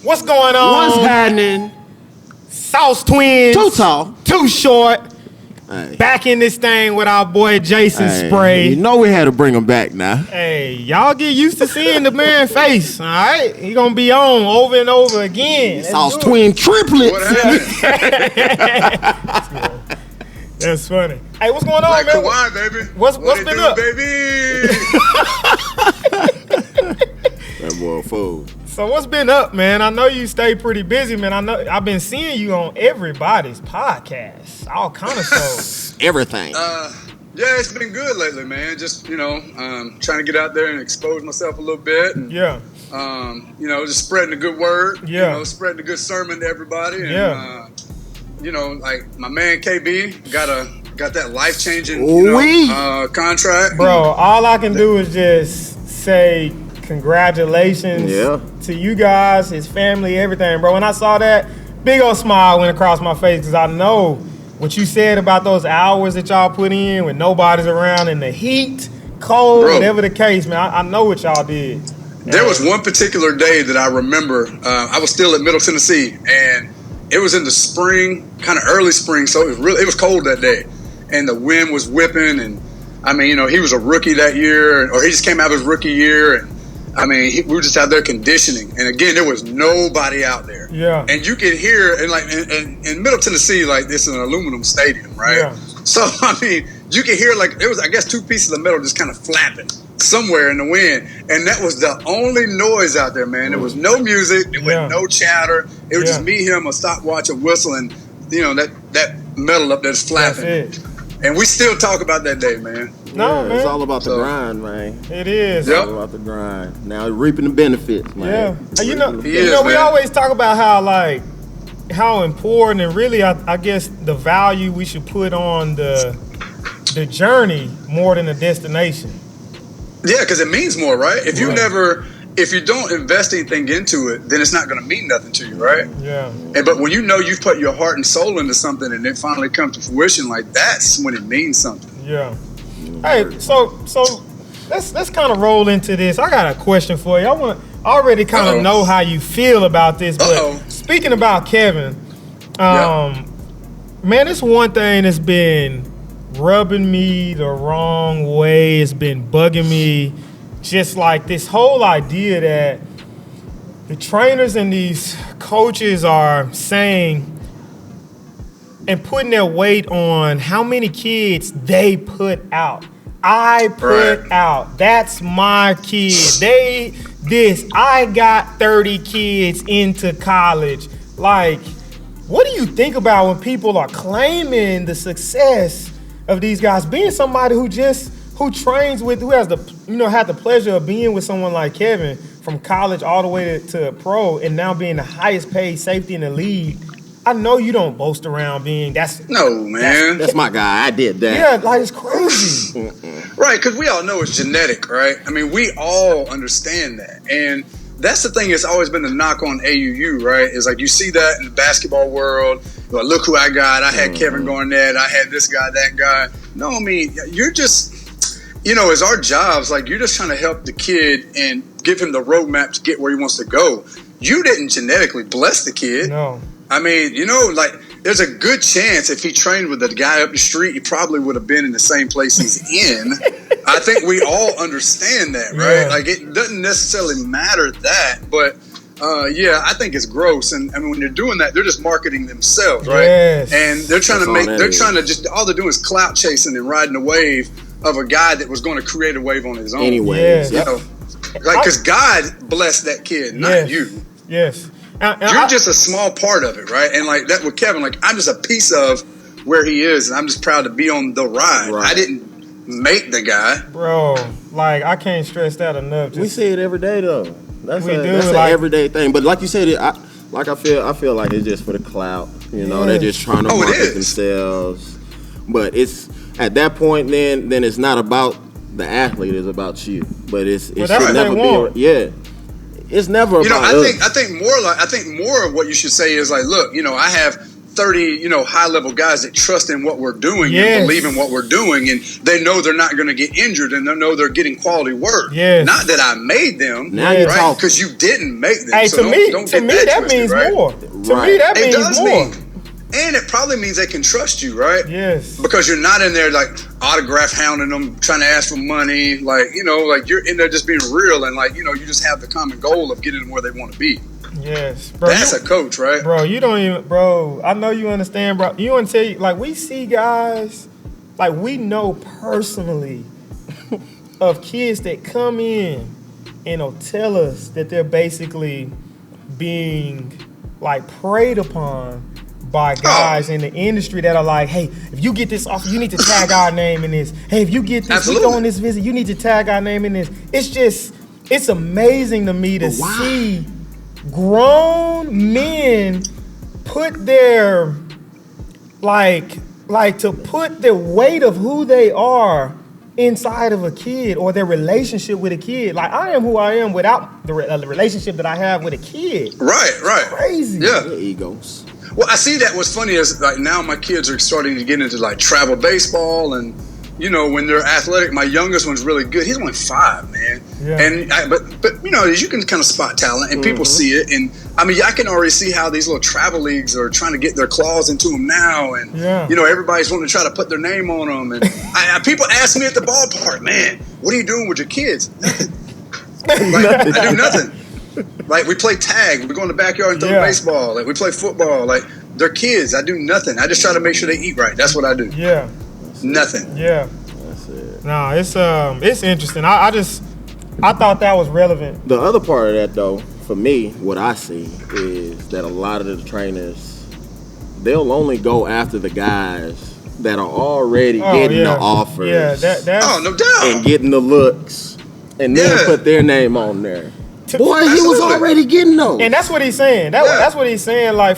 What's going on? What's happening? Sauce Twins. Too tall. Too short. Hey. Back in this thing with our boy Jason Spray. You know we had to bring him back now. Hey, y'all get used to seeing the man's face, all right? He gonna be on over and over again. Sauce Twin triplets. What happened? That's funny. Hey, what's going on, Like man? Kawhi, baby. What's What been it up? do, baby? That boy a fool. So what's been up, man? I know you stay pretty busy, man. I know I've been seeing you on everybody's podcast, all kind of shows. Everything. Yeah, it's been good lately, man. Just, trying to get out there and expose myself a little bit. And, Yeah. just spreading the good word. Yeah. Spreading the good sermon to everybody. And, Yeah. like my man KB got that life-changing contract. Bro, all I can do is just say congratulations to you guys, his family, everything, bro. When I saw that, big old smile went across my face because I know what you said about those hours that y'all put in when nobody's around in the heat, cold, Bro, whatever the case, man. I know what y'all did. There was one particular day that I remember. I was still at Middle Tennessee, and it was in the spring, kind of early spring, so it was cold that day, and the wind was whipping. And I mean, he was a rookie that year, or he just came out of his rookie year, and I mean, we were just out there conditioning, and again, there was nobody out there. Yeah. And you could hear, and like in Middle Tennessee, like this is an aluminum stadium, right? Yeah. So I mean, you could hear like it was, I guess, two pieces of metal just kind of flapping somewhere in the wind, and that was the only noise out there, man. There was no music, there was no chatter. It was just me, him, a stopwatch, a whistle, and that metal up there's flapping. That's it. And we still talk about that day, man. No, man. It's all about the grind, man. It is. It's all about the grind. Now reaping the benefits, man. Yeah. We always talk about how important and really I guess the value we should put on the journey more than the destination. Yeah, because it means more, right? If you don't invest anything into it, then it's not going to mean nothing to you, right? Yeah. But when you've put your heart and soul into something and it finally comes to fruition, like that's when it means something. Yeah. Hey, so let's kind of roll into this. I got a question for you. I already kind of know how you feel about this, but speaking about Kevin, man, it's one thing that's been rubbing me the wrong way. It's been bugging me. Just like this whole idea that the trainers and these coaches are saying and putting their weight on how many kids they put out. I put out. That's my kid. I got 30 kids into college. Like, what do you think about when people are claiming the success of these guys? Being somebody who trains with, who has had the pleasure of being with someone like Kevin from college all the way to pro, and now being the highest paid safety in the league. I know you don't boast around being that's my guy. I did that. Yeah, like it's crazy. Right, because we all know it's genetic, right? I mean, we all understand that. And that's the thing that's always been the knock on AUU, right? Is like you see that in the basketball world. Like, look who I got. I had Kevin Garnett. I had this guy, that guy. No, I mean, you're just, it's our jobs. Like, you're just trying to help the kid and give him the roadmap to get where he wants to go. You didn't genetically bless the kid. No. I mean, there's a good chance if he trained with the guy up the street, he probably would have been in the same place he's in. I think we all understand that, right? Yeah. Like, it doesn't necessarily matter that, but I think it's gross. And I mean, when you're doing that, they're just marketing themselves, right? Yes. And they're trying all they're doing is clout chasing and riding a wave of a guy that was going to create a wave on his own. Anyways, because God blessed that kid, not you. Yes. You're just a small part of it, right? And like that with Kevin, like I'm just a piece of where he is, and I'm just proud to be on the ride. I didn't make the guy, bro. Like I can't stress that enough. We see it every day, though. That's an like, everyday thing. But like you said, I feel like it's just for the clout. They're just trying to market themselves. But it's at that point, then it's not about the athlete; it's about you. But it should never be. It's never about us. I think more of what you should say is like, look, I have 30, high level guys that trust in what we're doing Yes. and believe in what we're doing, and they know they're not going to get injured, and they know they're getting quality work. Yes. Not that I made them, Now you're right? talking. Because you didn't make them. Hey, so to me, don't to get me that twisted, means right? more. To me, Right. that It means does more. mean. And it probably means they can trust you, right? Yes. Because you're not in there like autograph hounding them, trying to ask for money. Like, like you're in there just being real, and like, you just have the common goal of getting them where they want to be. Yes, bro. That's a coach, right? Bro, you don't even, bro. I know you understand, bro. You want to tell you, like, we see guys, like, we know personally of kids that come in and will tell us that they're basically being, like, preyed upon by guys in the industry that are like, hey, if you get this offer, you need to tag our name in this. Hey, if you get this, we go on this visit, you need to tag our name in this. It's amazing to me to see grown men put their to put the weight of who they are inside of a kid or their relationship with a kid. Like, I am who I am without the relationship that I have with a kid. Right. Crazy. Yeah. Egos. Well, I see that. What's funny is like now my kids are starting to get into like travel baseball, and when they're athletic, my youngest one's really good. He's only 5, man. Yeah. And but you can kind of spot talent, and people see it. And I mean, I can already see how these little travel leagues are trying to get their claws into them now, and everybody's wanting to try to put their name on them. And people ask me at the ballpark, man, what are you doing with your kids? Nothing. I do nothing. Like, we play tag. We go in the backyard and throw baseball. Like, we play football. Like, they're kids. I do nothing. I just try to make sure they eat right. That's what I do. Yeah. Nothing. Yeah. That's it. No, it's interesting. I thought that was relevant. The other part of that, though, for me, what I see is that a lot of the trainers, they'll only go after the guys that are already getting the offers. Yeah, that's no doubt. And getting the looks, and then put their name on there. Boy, he was Absolutely. already getting those. and that's what he's saying. That's what he's saying. Like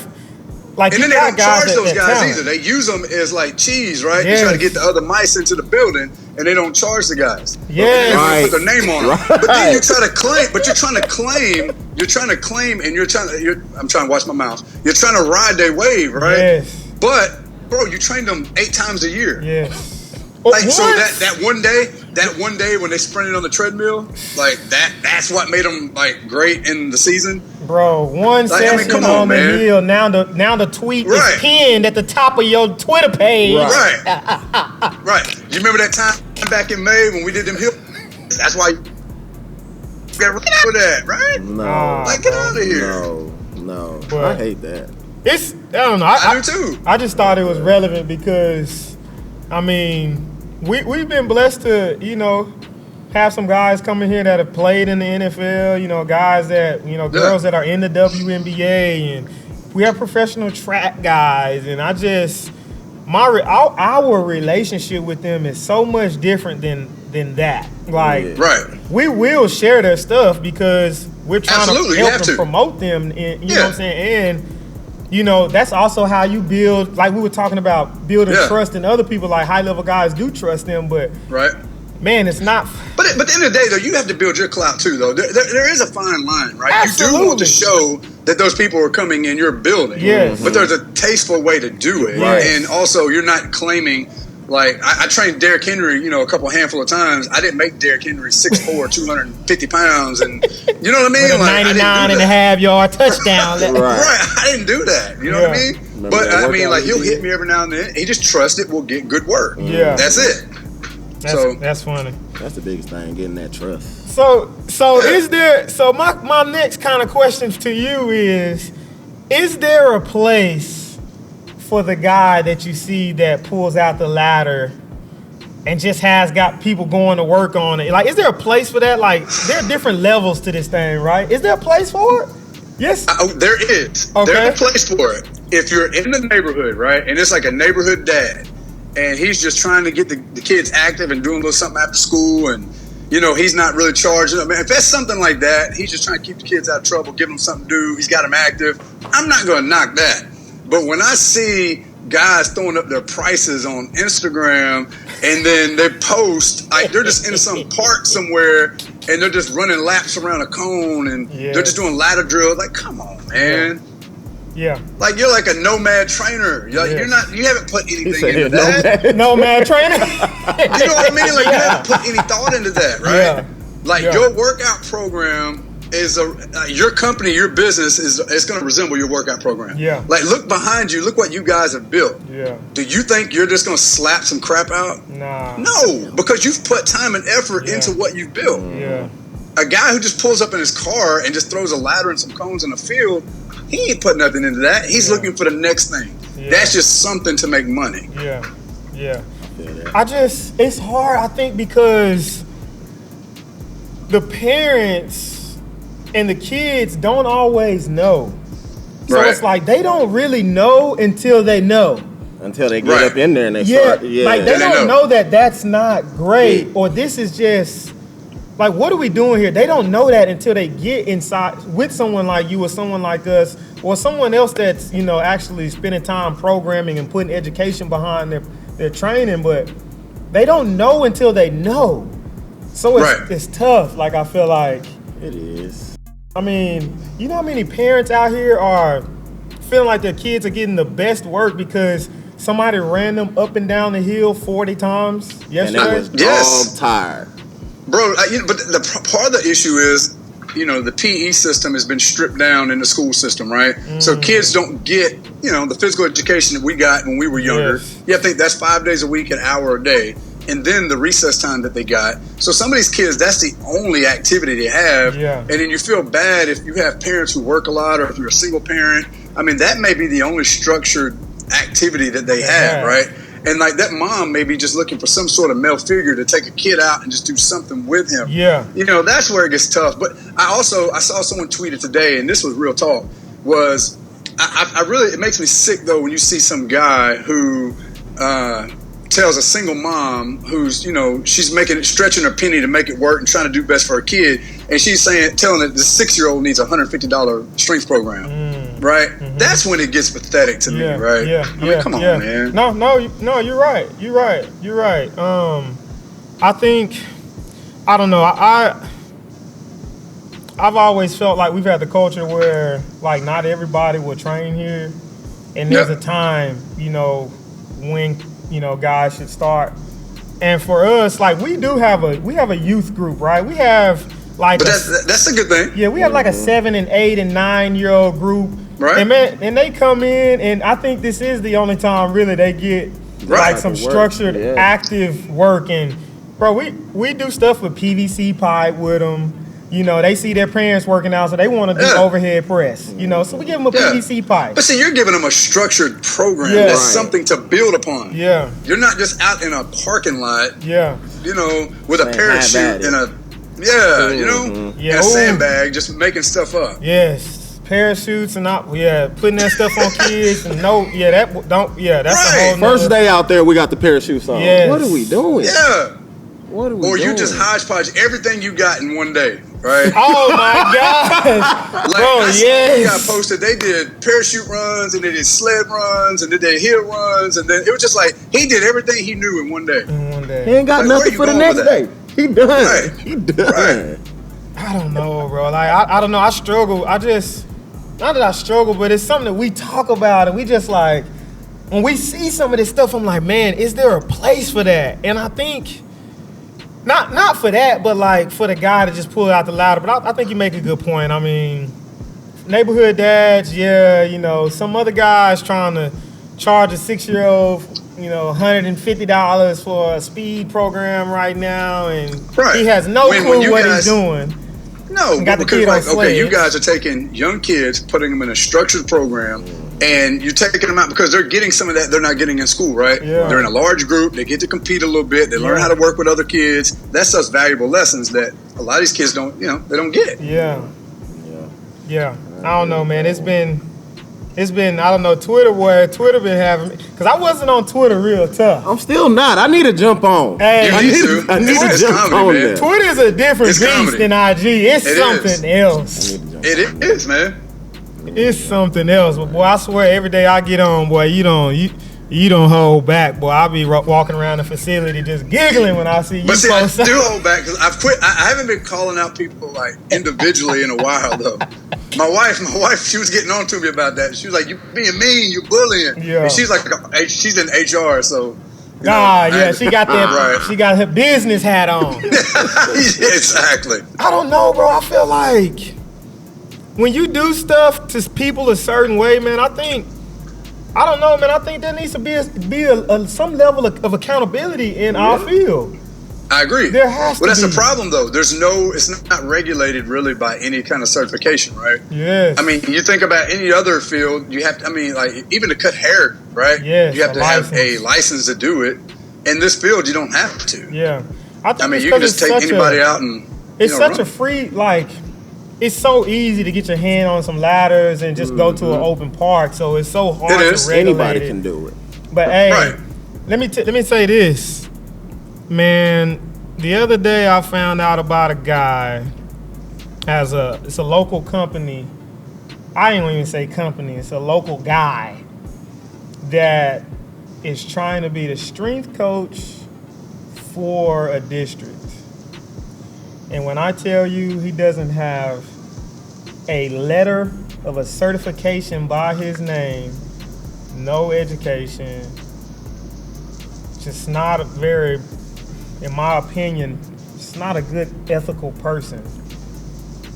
And you then they got don't charge guys those that guys talent. either. They use them as like cheese, right? Yes. They try to get the other mice into the building, and they don't charge the guys. Yes. They Right. put their name on them. But then you try to claim. But you're trying to claim, and I'm trying to watch my mouth. You're trying to ride their wave, right? Yes. But bro, you train them 8 times a year. Yes. Like, so that one day when they sprinted on the treadmill, like that's what made them like great in the season. Bro, one Like, I mean, session come on, on the man. hill. Now the tweet Right. is pinned at the top of your Twitter page. Right. Right. You remember that time back in May when we did them hill? That's why you got rid of that, right? No. Like, get out of here. No. But- I hate that. I don't know. I do too. I just thought it was relevant because, I mean, we've been blessed to, have some guys coming here that have played in the NFL, guys that, girls that are in the WNBA, and we have professional track guys, and I just, our relationship with them is so much different than that. Like, Right. we will share their stuff because we're trying Absolutely, to you help have and to. promote them, and, you know what I'm saying? And, that's also how you build, like we were talking about, building trust in other people. Like, high-level guys do trust them, but, Right. man, it's not... But at the end of the day, though, you have to build your clout too, though. There is a fine line, right? Absolutely. You do want to show that those people are coming in your building. Yes. But there's a tasteful way to do it. Right. And also, you're not claiming, like, I trained Derrick Henry, a handful of times. I didn't make Derrick Henry 6'4", 250 pounds. And you know what I mean? With a Like, 99 and a half yard touchdown. Right. Right, I didn't do that. You know what I mean? Remember But that I mean, workout like, we he'll did? hit me every now and then. He just trusts it will get good work. Yeah. That's it. That's funny. That's the biggest thing, getting that trust. So my next kind of question to you is there a place for the guy that you see that pulls out the ladder and just has got people going to work on it? Like, is there a place for that? Like, there are different levels to this thing, right? Is there a place for it? Yes. There is. Okay. There's a place for it. If you're in the neighborhood, right, and it's like a neighborhood dad, and he's just trying to get the kids active and doing a little something after school, and he's not really charging them. If that's something like that, he's just trying to keep the kids out of trouble, give them something to do. He's got them active. I'm not going to knock that. But when I see guys throwing up their prices on Instagram, and then they post, like, they're just in some park somewhere, and they're just running laps around a cone, and they're just doing ladder drills. Like, come on, man. Yeah. Like you're like a nomad trainer. You're, Yes. you're not. You haven't put anything into said that. Nomad trainer. You know what I mean? Like you haven't put any thought into that, right? Yeah. Like Yeah. your workout program is your company, your business is going to resemble your workout program. Yeah. Like look behind you. Look what you guys have built. Yeah. Do you think you're just going to slap some crap out? Nah. No, because you've put time and effort Yeah. into what you've built. Yeah. A guy who just pulls up in his car and just throws a ladder and some cones in the field, he ain't put nothing into that. He's looking for the next thing. Yeah. That's just something to make money. Yeah. Yeah. It's hard, I think, because the parents and the kids don't always know. So Right. it's like they don't really know until they know. Until they get Right. up in there and they Yeah, start. Yeah. like they And they don't know. know that that's not great, or this is just like, what are we doing here? They don't know that until they get inside with someone like you or someone like us or someone else that's, you know, actually spending time programming and putting education behind their training, but they don't know until they know. So it's tough. Like, I feel like, It is. I mean, you know how many parents out here are feeling like their kids are getting the best work because somebody ran them up and down the hill 40 times And yesterday? they was Yes. all tired. Bro, but part of the issue is, you know, the PE system has been stripped down in the school system, right? So kids don't get, you know, the physical education that we got when we were younger. Yes. You have to think that's 5 days a week, an hour a day. And then the recess time that they got. So some of these kids, that's the only activity they have. Yeah. And then you feel bad if you have parents who work a lot or if you're a single parent. I mean, that may be the only structured activity that they have, right? And like that mom may be just looking for some sort of male figure to take a kid out and just do something with him. Yeah. You know, that's where it gets tough. But I saw someone tweet it today, and this was real talk, was I really, it makes me sick though when you see some guy who tells a single mom who's, you know, she's stretching her penny to make it work and trying to do best for her kid, and she's telling that the 6-year-old needs a $150 strength program, right? Mm-hmm. That's when it gets pathetic to me, right? Yeah, I mean, come on, man. No, you're right. I think, I don't know, I've always felt like we've had the culture where, like, not everybody will train here, and there's a time, you know, when, you know, guys should start. And for us, like, we have a youth group, right? We have like, but that's a good thing. Yeah, we have like a 7 and 8 and 9-year-old group, right? And man, and they come in, and I think this is the only time really they get like some structured, active work. And bro, we do stuff with PVC pipe with them. You know, they see their parents working out, so they want to do overhead press. You know, so we give them a PVC pipe. But see, you're giving them a structured program. That's something to build upon. Yeah. You're not just out in a parking lot. Yeah. You know, with a parachute and a you know, and a sandbag, just making stuff up. Yes. Parachutes and putting that stuff on kids and that's a whole First day out there, we got the parachutes on. Yes. What are we doing? Yeah. What are we or doing? you just hodgepodge everything you got in one day, right? Oh my gosh. Like, bro, I got posted, they did parachute runs and they did sled runs and they did hill runs, and then it was just like he did everything he knew in one day. He ain't got nothing for the next day. He done. Right. He done. Right. I don't know, bro. Like I don't know. I struggle. Not that I struggle, but it's something that we talk about, and we just like, when we see some of this stuff, I'm like, man, is there a place for that? And I think not for that, but like for the guy to just pull out the ladder. But I think you make a good point. I mean, neighborhood dads, you know, some other guys trying to charge a 6-year-old, you know, $150 for a speed program right now, and he has no clue what he's doing. No, because like, okay, you guys are taking young kids, putting them in a structured program, and you're taking them out because they're getting some of that they're not getting in school, right? Yeah. They're in a large group, they get to compete a little bit, they learn how to work with other kids. That's such valuable lessons that a lot of these kids don't, you know, they don't get. Yeah. I don't know, man. It's been I don't know, Twitter been having me, because I wasn't on Twitter real tough. I'm still not. I need to jump on. Hey, I need to jump on there. Twitter's a different beast than IG. It's something else. It is, man. It's something else. But boy, I swear every day I get on, boy, You don't hold back, boy. I'll be walking around the facility just giggling when I see you. But see, I do hold back because I've quit. I haven't been calling out people like individually in a while though. My wife, she was getting on to me about that. She was like, "You being mean, you bullying." Yeah. And she's like, she's in HR, so. She got that. Right. She got her business hat on. Exactly. I don't know, bro. I feel like when you do stuff to people a certain way, man, I don't know, man. I think there needs to be some level of accountability in our field. I agree. There has to be. Well, that's the problem, though. It's not regulated really by any kind of certification, right? Yes. I mean, you think about any other field, you have to, like, even to cut hair, right? Yes, you have to have a license to do it. In this field, you don't have to. Yeah. I mean, you can just take anybody out and, it's such run. a free, like, it's so easy to get your hand on some ladders and just go to an open park. So it's so hard to regulate Anybody it. can do it. But hey, right. let me say this, man. The other day I found out about a guy. It's a local company. I ain't gonna even say company. It's a local guy that is trying to be the strength coach for a district. And when I tell you he doesn't have a letter of a certification by his name, no education, just not a very, in my opinion, it's not a good ethical person.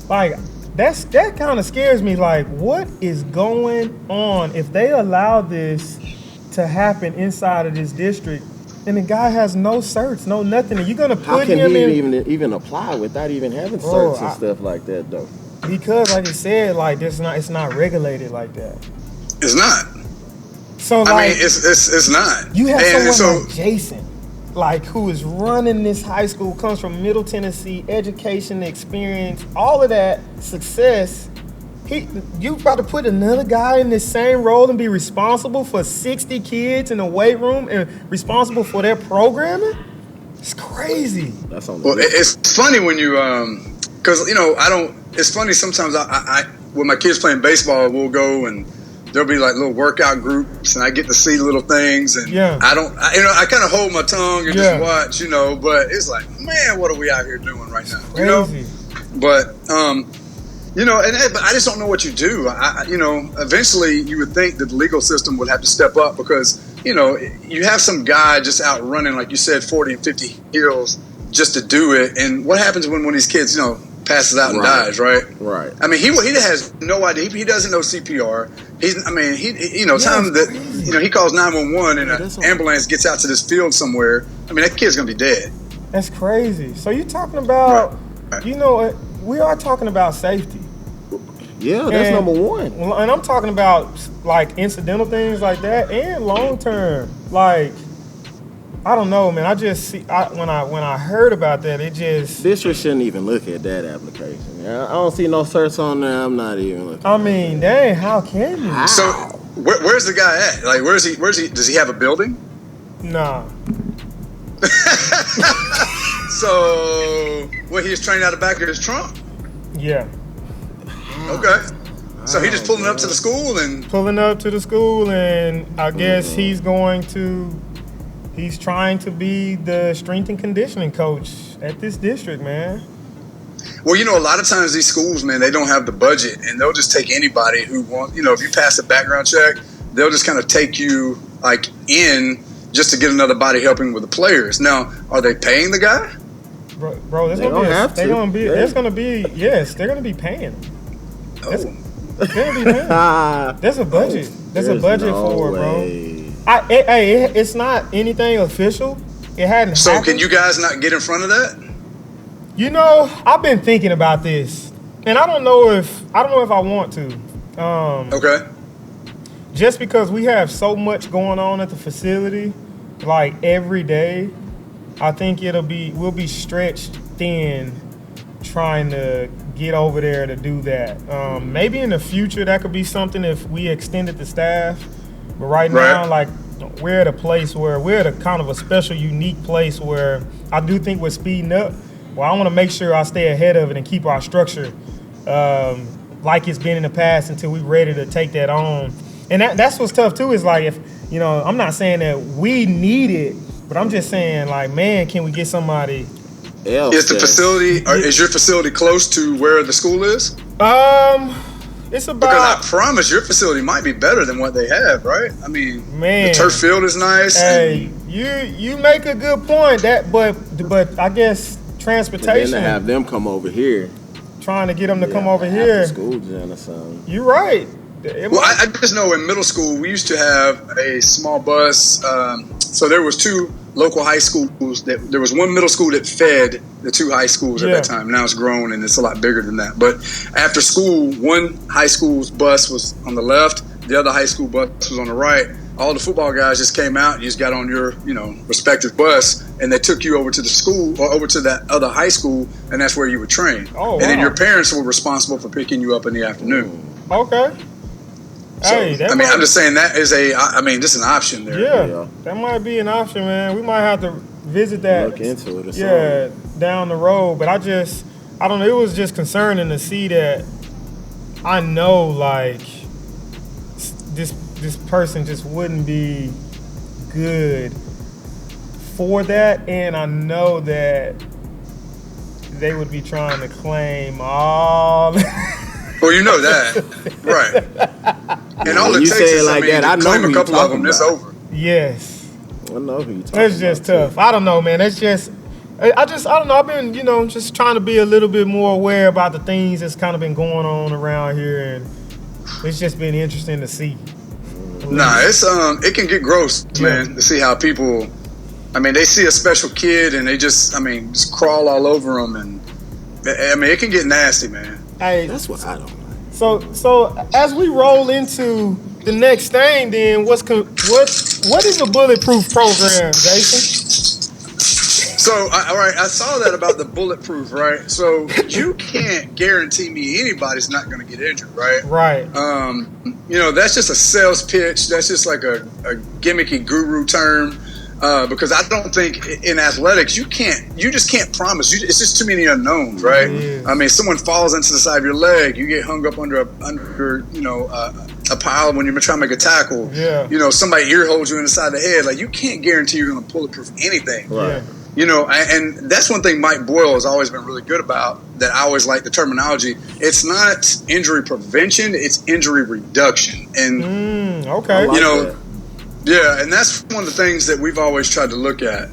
Like, that kind of scares me. Like, what is going on if they allow this to happen inside of this district? And the guy has no certs, no nothing. And you're gonna put How can him he in even apply without even having certs and stuff like that, though? Because, like I said, like it's not regulated like that. It's not. So, like, I mean, it's not. You have someone like Jason, like, who is running this high school, comes from Middle Tennessee, education, experience, all of that success. You about to put another guy in the same role and be responsible for 60 kids in a weight room and responsible for their programming? It's crazy. That's on the Well, it's funny when you, because, it's funny sometimes I when my kids playing baseball, we'll go and there'll be like little workout groups and I get to see little things and I kind of hold my tongue and just watch, but it's like, man, what are we out here doing right now? Crazy. But, but I just don't know what you do. Eventually you would think that the legal system would have to step up because, you have some guy just out running, like you said, 40 and 50 hills just to do it. And what happens when one of these kids, passes out and dies, right? Right. I mean, he has no idea. He doesn't know CPR. Time that, he calls 911 and an ambulance gets out to this field somewhere. I mean, that kid's going to be dead. That's crazy. So you're talking about, we are talking about safety. Yeah, that's number one. And I'm talking about like incidental things like that and long term. Like, I don't know, man. I just see when I heard about that, it just district shouldn't even look at that application. I don't see no certs on there. I'm not even looking. I mean, dang, how can you? How? So where's the guy at? Like, where's he? Does he have a building? Nah. So he was trained out the back of his trunk? Yeah. Okay. So he just pulling up to the school and I guess he's trying to be the strength and conditioning coach at this district, man. Well, a lot of times these schools, man, they don't have the budget and they'll just take anybody who wants, if you pass a background check, they'll just kind of take you like in just to get another body helping with the players. Now, are they paying the guy? Bro, they're going to be paying. There's a budget. There's a budget for it, bro. It's not anything official. It hadn't So happened. Can you guys not get in front of that? I've been thinking about this, and I don't know if I want to. Okay. Just because we have so much going on at the facility, like every day, I think we'll be stretched thin trying to get over there to do that. Maybe in the future that could be something if we extended the staff. But right now, like, we're at a place where we're at a kind of a special, unique place where I do think we're speeding up. Well, I want to make sure I stay ahead of it and keep our structure like it's been in the past until we're ready to take that on. And that's what's tough too, is like you know, I'm not saying that we need it, but I'm just saying, like, man, can we get somebody else? Is the facility, or is your facility close to where the school is? It's about, because I promise your facility might be better than what they have, right? I mean, man, the turf field is nice. Hey, you make a good point. But I guess transportation. Then to have them come over here. Trying to get them to come over here. School gym or something. You're right. Well, I just know in middle school we used to have a small bus. So there was 2 local high schools. There was one middle school that fed the 2 high schools at that time. Now it's grown and it's a lot bigger than that. But after school, one high school's bus was on the left, the other high school bus was on the right. All the football guys just came out. You just got on your, respective bus, and they took you over to the school or over to that other high school, and that's where you would train. Oh, wow. And then your parents were responsible for picking you up in the afternoon. Okay. So, I'm just saying that is just an option there. Yeah, that might be an option, man. We might have to visit that. Look into it or something. Down the road. But I don't know. It was just concerning to see that. I know, like, this person just wouldn't be good for that, and I know that they would be trying to claim all. Well, you know that, right? And all it you takes say is, it like that, I know claim who a couple you of them, talking it's about. over. Yes. I know who you talking It's just about, tough. I don't know, man. It's just, I don't know. I've been, just trying to be a little bit more aware about the things that's kind of been going on around here, and it's just been interesting to see. Nah, it's it can get gross, man, to see how people, they see a special kid and they just crawl all over them, and it can get nasty, man. Hey, that's what I don't like. So as we roll into the next thing, then what is a bulletproof program, Jason? So, all right, I saw that about the bulletproof, right? So you can't guarantee me anybody's not going to get injured, right? Right. That's just a sales pitch. That's just like a gimmicky guru term. Because I don't think in athletics you just can't promise. It's just too many unknowns, right? Yeah. Someone falls into the side of your leg, you get hung up under a pile when you're trying to make a tackle. Yeah. Somebody ear holds you in the side of the head. Like, you can't guarantee you're going to bulletproof anything. Right. And that's one thing Mike Boyle has always been really good about, that I always like the terminology. It's not injury prevention, it's injury reduction. And, okay. yeah, and that's one of the things that we've always tried to look at.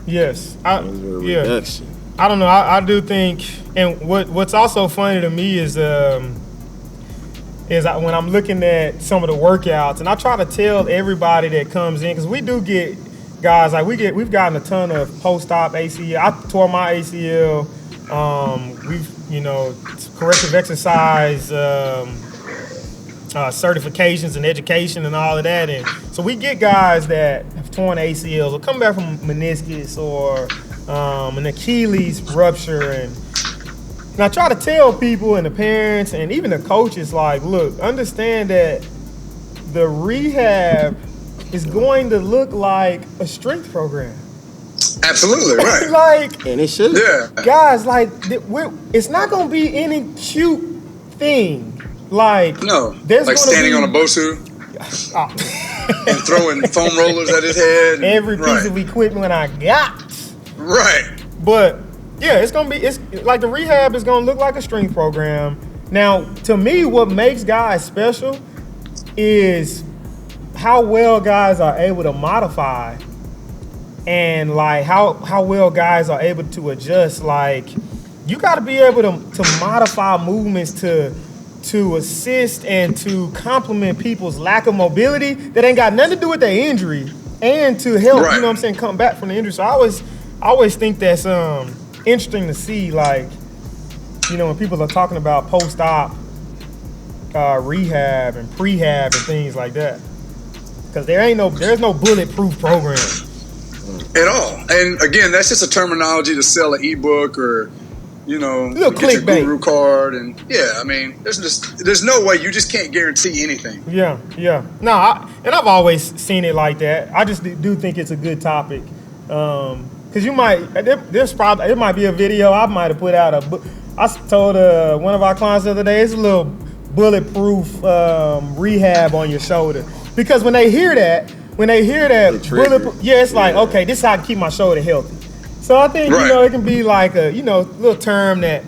Yes. Reduction. I don't know. I do think, and what's also funny to me is when I'm looking at some of the workouts, and I try to tell everybody that comes in, because we do get guys, like we've gotten a ton of post-op ACL. I tore my ACL. We've corrective exercise certifications and education and all of that, and so we get guys that have torn ACLs or come back from meniscus or an Achilles rupture, and I try to tell people and the parents and even the coaches, like, look, understand that the rehab is going to look like a strength program. Absolutely, right. Like, and it should. Yeah. Guys, like, it's not going to be any cute thing. Like, no, there's like standing on a Bosu and throwing foam rollers at his head. Every piece of equipment I got. Right. But yeah, it's like the rehab is gonna look like a strength program. Now, to me, what makes guys special is how well guys are able to modify, and like how well guys are able to adjust. Like, you got to be able to modify movements to assist and to complement people's lack of mobility that ain't got nothing to do with their injury, and to help, right, you know what I'm saying, come back from the injury. So I always think that's interesting to see, like, when people are talking about post-op rehab and prehab and things like that, because there's no bulletproof program at all. And again, that's just a terminology to sell an ebook or little get your clickbait guru card, and there's no way. You just can't guarantee anything. Yeah. No, I've always seen it like that. I just do think it's a good topic, because it might be a video I might have put out. I told one of our clients the other day, it's a little bulletproof rehab on your shoulder, because when they hear that, when they hear that bulletproof, it's like, okay, this is how I keep my shoulder healthy. So I think, it can be like a, little term that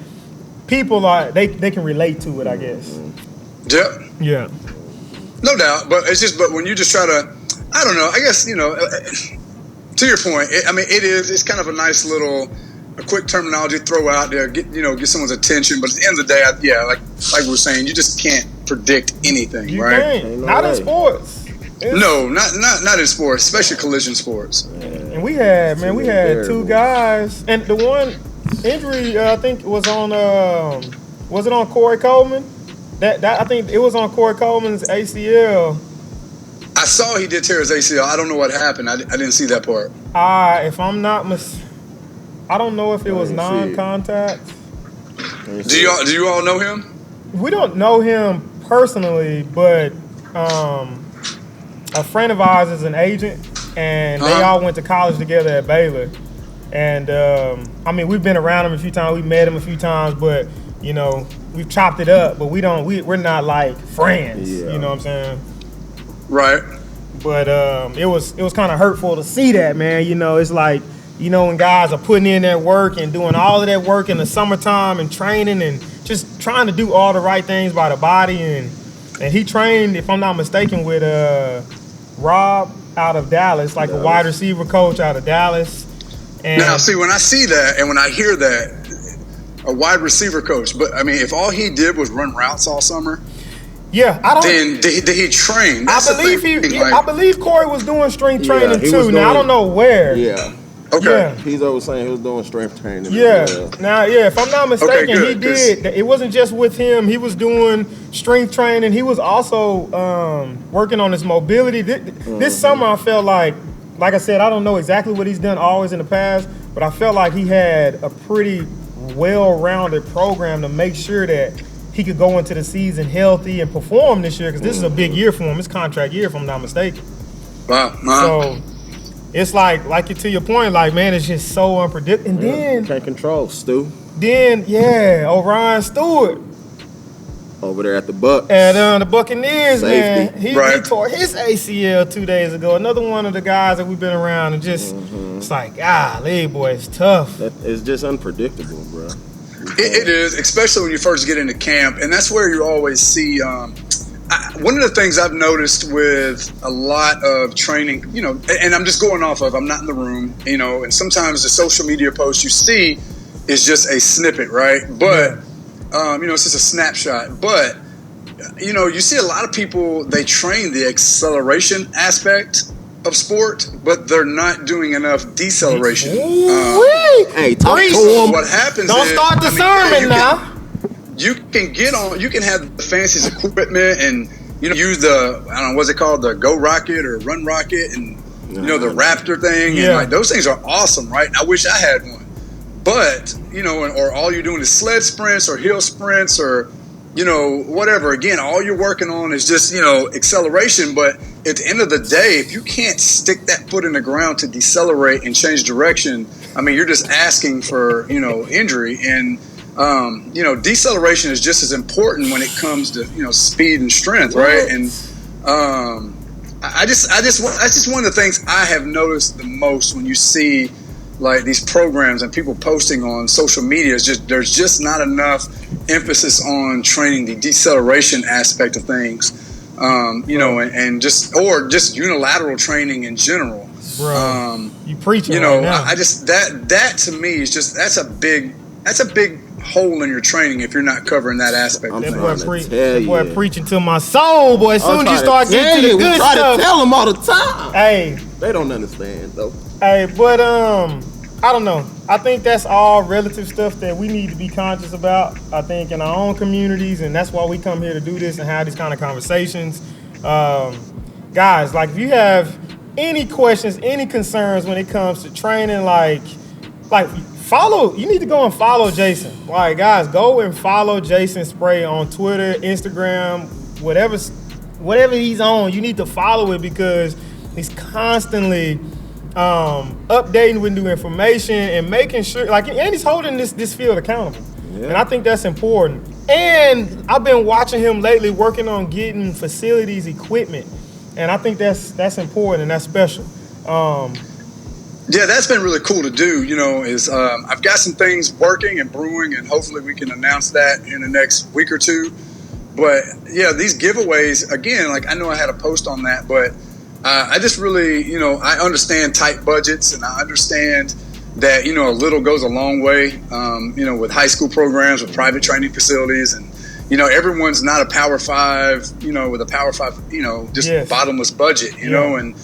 people they can relate to it, I guess. Yep. Yeah. No doubt, but but when you just try to, I don't know, I guess, to your point, it's kind of a nice little, a quick terminology to throw out there, get someone's attention, but at the end of the day, like we were saying, you just can't predict anything, right? Can't. Not in sports. No, not in sports, especially collision sports. And we had two guys, and the one injury I think was on was it on Corey Coleman? That I think it was on Corey Coleman's ACL. I saw he did tear his ACL. I don't know what happened. I didn't see that part. If I'm not I don't know if it was non-contact. Do you all know him? We don't know him personally, but a friend of ours is an agent, and they all went to college together at Baylor. And we've been around him a few times. We've met him a few times, but we've chopped it up. But we're not like friends. Yeah. You know what I'm saying? Right. But it was kind of hurtful to see that, man. It's like when guys are putting in that work and doing all of that work in the summertime and training and just trying to do all the right things by the body. And he trained, if I'm not mistaken, with Rob out of Dallas, like a wide receiver coach out of Dallas. And now, see, when I see that and when I hear that, a wide receiver coach, but if all he did was run routes all summer, then did he train? That's I believe Corey was doing strength training too. Now I don't know where. Yeah. Okay. Yeah. He's always saying he was doing strength training. Yeah. Now, if I'm not mistaken, he did. It wasn't just with him. He was doing strength training. He was also working on his mobility. This summer, I felt like I said, I don't know exactly what he's done always in the past, but I felt like he had a pretty well-rounded program to make sure that he could go into the season healthy and perform this year, because this is a big year for him. It's contract year, if I'm not mistaken. Wow. So it's like to your point, like, man, it's just so unpredictable. And then can't control Stu. Then Orion Stewart over there at the Bucs. At the Buccaneers, Safety. man. He tore his ACL 2 days ago. Another one of the guys that we've been around, and just it's like, golly, boy, it's tough. It's just unpredictable, bro. It is, especially when you first get into camp, and that's where you always see. One of the things I've noticed with a lot of training, and I'm just going off of, I'm not in the room, and sometimes the social media posts you see is just a snippet, right? But, it's just a snapshot. But, you see a lot of people, they train the acceleration aspect of sport, but they're not doing enough deceleration. Hey, talk to him. What happens Don't start the sermon now. You can have the fanciest equipment and use the, I don't know, what's it called, the Go Rocket or Run Rocket, and the Raptor thing, and like those things are awesome, right? I wish I had one, but or all you're doing is sled sprints or hill sprints or whatever. Again, all you're working on is just acceleration. But at the end of the day, if you can't stick that foot in the ground to decelerate and change direction, you're just asking for injury. And deceleration is just as important when it comes to speed and strength, right? And that's just one of the things I have noticed the most when you see like these programs and people posting on social media. Is just there's just not enough emphasis on training the deceleration aspect of things, and just unilateral training in general. Bro, you preaching right now. I just that to me is just that's a big hole in your training if you're not covering that aspect. That boy preaching to my soul, boy. As soon as you start getting to the good stuff, stuff, to tell them all the time. Hey, they don't understand though. Hey, but I don't know. I think that's all relative stuff that we need to be conscious about. I think in our own communities, and that's why we come here to do this and have these kind of conversations. Guys, like if you have any questions, any concerns when it comes to training, like follow. You need to go and follow Jason. Like, guys, go and follow Jason Spray on Twitter, Instagram, whatever he's on. You need to follow it because he's constantly updating with new information and making sure, and he's holding this field accountable. Yeah. And I think that's important. And I've been watching him lately working on getting facilities equipment And I think that's important and that's special. Yeah, that's been really cool to do. Is I've got some things working and brewing, and hopefully we can announce that in the next week or two. But yeah, these giveaways again. Like I know I had a post on that, but I just really, I understand tight budgets, and I understand that a little goes a long way. With high school programs, with private training facilities, and everyone's not a Power 5. With a Power 5, just Yes. bottomless budget. And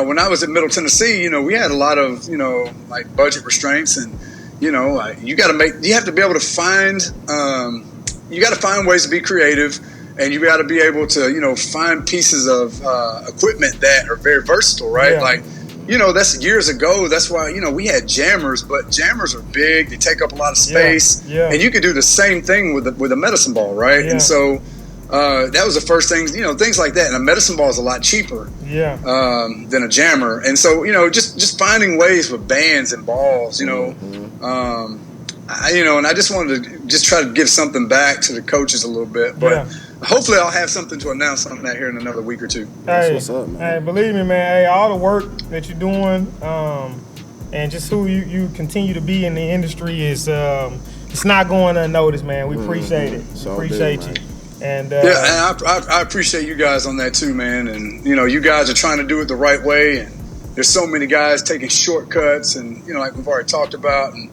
when I was at Middle Tennessee, we had a lot of like budget restraints, and you have to be able to find ways to be creative. And you got to be able to, find pieces of equipment that are very versatile, right? Yeah. Like, that's years ago. That's why, we had jammers, but jammers are big. They take up a lot of space. Yeah. And you could do the same thing with a medicine ball, right? Yeah. And so that was the first things, things like that. And a medicine ball is a lot cheaper than a jammer. And so, just finding ways with bands and balls, and I just wanted to just try to give something back to the coaches a little bit. But hopefully I'll have something to announce on that here in another week or two. That's what's up, man. Hey, believe me, man. Hey, all the work that you're doing, and just who you continue to be in the industry is it's not going unnoticed, man. We appreciate it. So Appreciate big, you. And And I appreciate you guys on that too, man. And you guys are trying to do it the right way. And there's so many guys taking shortcuts, and like we've already talked about. And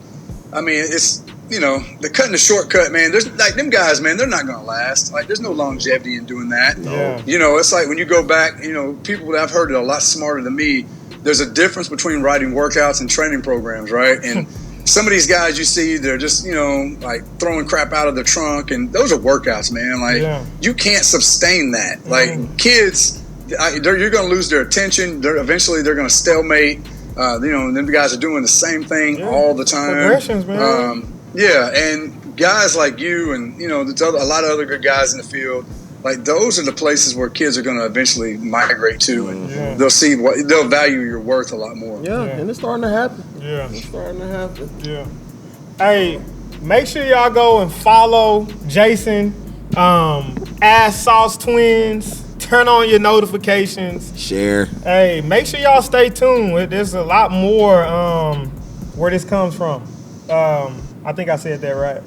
I mean, it's they're cutting the shortcut, man. There's like them guys, man. They're not gonna last. Like, there's no longevity in doing that. Yeah. It's like when you go back. People that I've heard are a lot smarter than me. There's a difference between writing workouts and training programs, right? And some of these guys you see, they're just like throwing crap out of their trunk, and those are workouts, man. Like you can't sustain that. Like kids, you're gonna lose their attention. Eventually they're gonna stalemate. And them guys are doing the same thing all the time. Progressions, man. And guys like you and there's a lot of other good guys in the field. Like, those are the places where kids are going to eventually migrate to, and they'll value your worth a lot more. Yeah, and it's starting to happen. Yeah, it's starting to happen. Yeah. Hey, make sure y'all go and follow Jason, Ass Sauce Twins. Turn on your notifications. Share. Hey, make sure y'all stay tuned. There's a lot more where this comes from. I think I said that right.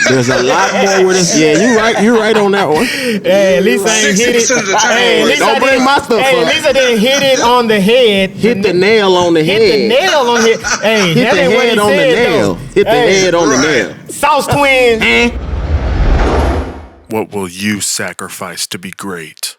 There's a lot more with this. Yeah, you're right on that one. Hey, at least I ain't hit it. Hey, at least don't bring my stuff up. At least I didn't hit it on the head. Hit the nail on the head. Hit the nail on the head. Hey, hit the head on the nail. Hit the head on the nail. Sauce Twins. What will you sacrifice to be great?